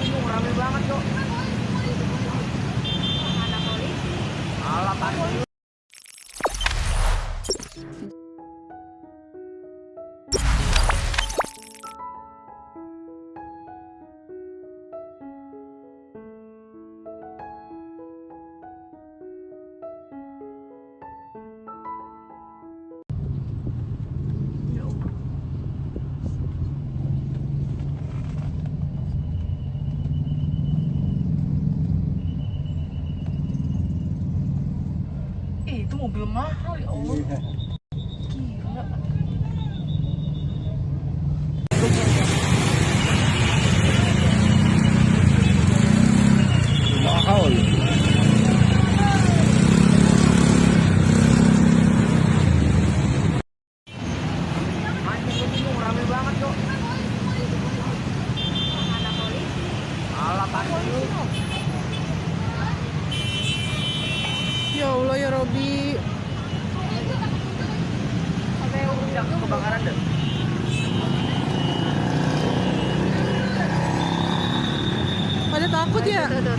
bingung, rame banget kok. Mana polisi? Alah, polisi. Itu mobil mahal ya Allah. Gila. Mahal. Anjing, bingung, rame banget kok. Mana polisi? Alah, polisi. Ya Allah ya Robi. Sampai udah kebakaran deh. Pada takut ya? Tuh.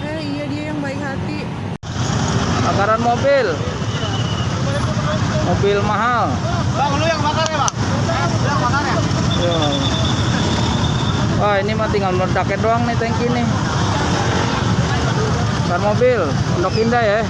Iya dia yang baik hati. Kebakaran mobil. Mobil mahal. Bang, lu yang bakar ya, Bang? Lu yang bakar ya? Ya. Wah, ini mah tinggal meledaknya doang nih tangki nih. Kebakaran mobil, Pondok Indah ya.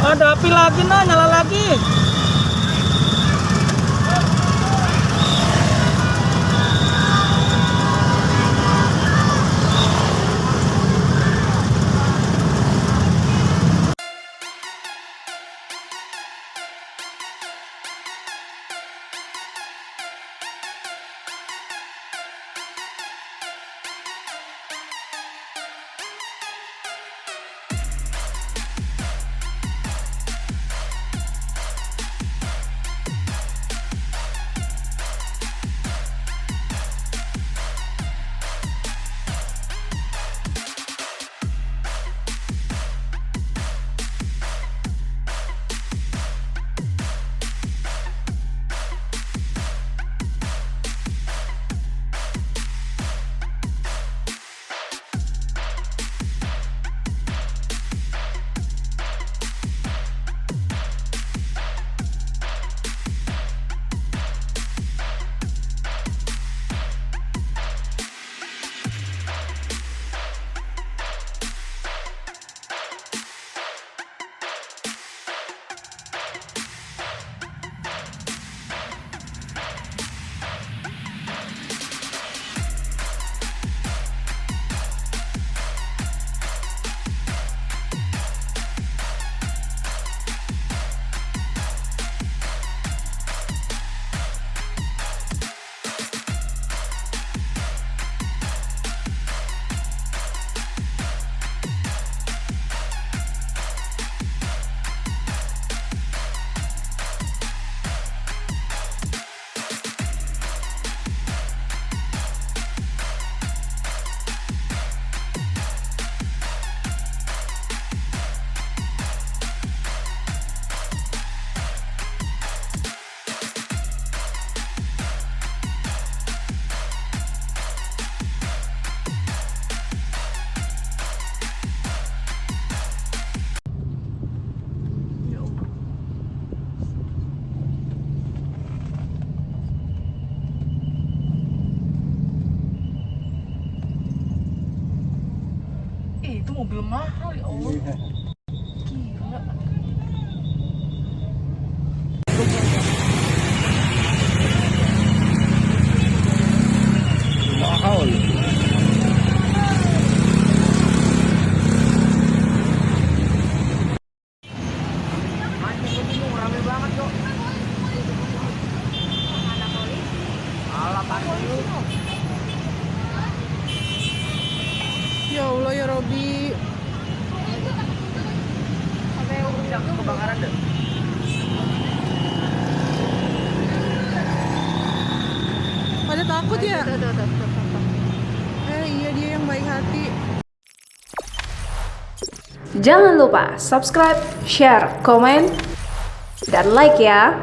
Ada api lagi nah, nyala lagi. Itu mobil mahal ya Allah. Gila. Mahal. Anjing, bingung, rame banget kok. Mana polisi? Alah, polisi. ya Robi. Yang kebakaran deh. Pada takut ya? Iya dia yang baik hati. Jangan lupa subscribe, share, komen, dan like ya.